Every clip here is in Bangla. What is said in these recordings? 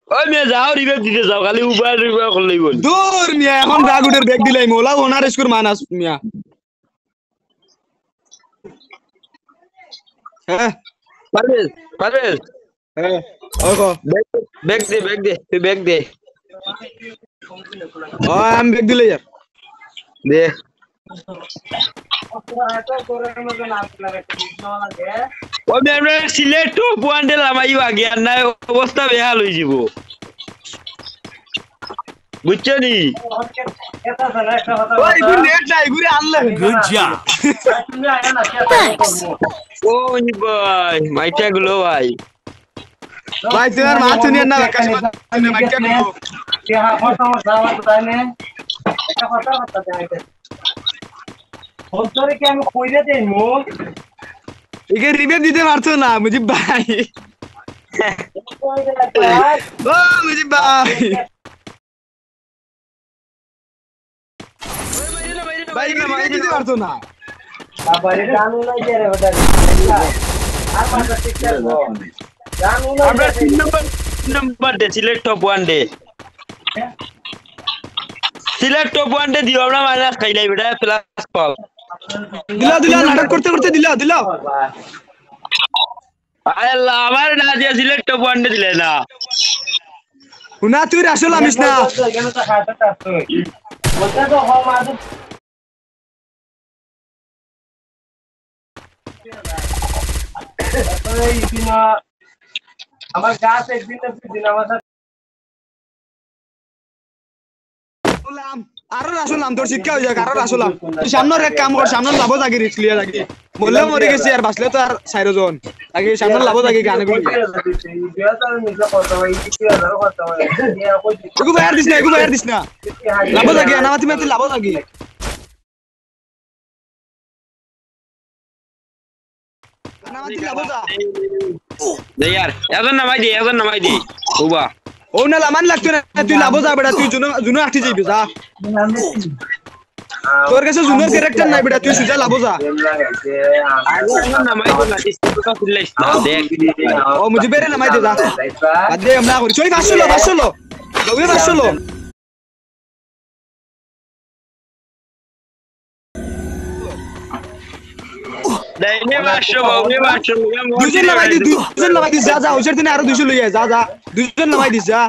ওই মে যাও রিভাইভ দিতে যাও খালি উবার রিভাইভ করলেই বল দূর মিয়া এখন রাগুডের ব্যাগ দিলাই মোলা ওনার স্কোর মানাস মিয়া হ্যাঁ পারবেশ পারবেশ হ্যাঁ ওকো ব্যাগ দে তুই ব্যাগ দে ও আমি ব্যাগ দিলাই यार দে ও মেরে সিলেট তো পয়েন্টে লামাইও আগে আর না অবস্থা বেহাল হই যাব বুঝছো নি ওই গুড নেট নাই ঘুরে আনলে Good job. ও নি ভাই মাইটা গুলো ভাই ভাই তোর মাথা নিয়ে না কাছে মাইকা গুলো একে রিভাইভ দিতে পারছো না মুজিব ভাই ও মুজিব ভাই ভাই একে রিভাইভ দিতে পারছো না আমরা 3 নাম্বার দে সিলেট টপ 1 ডে সিলেট টপ 1 ডে দিও আমরা মাইনাস খাইলাই বেটা প্লাস কল দিলা নাটক করতে করতে দিলা আল্লাহ আমার না যে সিলেট টপ 1 ডে দিলে না হুনা তুই আসল আমিস না আমার গাছ একদিন আমার আরো আসলাম তোর শিক্ষা হয়ে যাক আরো আসলাম তুই সামনের এক কাম কর সামনে লাভ থাকি রিস্ক লিয়া থাকি বললে মরে গেছি আর বাঁচলে তো আর 4 জন আগে সামনে লাভ থাকি গানে গুলো এগু বাইর দিস না লাভ থাকি আনামাতি মেতে লাভ থাকি আনামাতি লাভ যা দে यार এজন নামাই দে ওবা ও না লামান লাগতো না তুই লাভ যা বেটা তুই জুনো আঠি যাইবি যা তোর কাছে জুনোর ক্যারেক্টার নাই বেটা তুই সুজা লাভ যা এজন নামাই দে না ডিসপ্লেটা খুললেছ না দেখ ও মুঝে বেরে নামাই দে যা আদে আমরা করি চল 500 লো লগে 500 লো দাইনে বাসো দুজন নামাই দি যা ওদের দিনে আরো 200 লইয়া যা দুজন নামাই দিস যা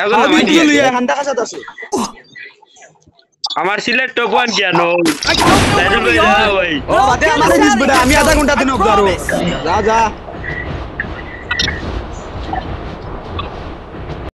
এজন নামাই দি লইয়া হান্ডা কাছে আছে আমার সিলেট টপ 1 কেন দাইনে ভাই ও বাদে আমারে দিস বেটা আমি আধা ঘন্টা দিন অবজারো যা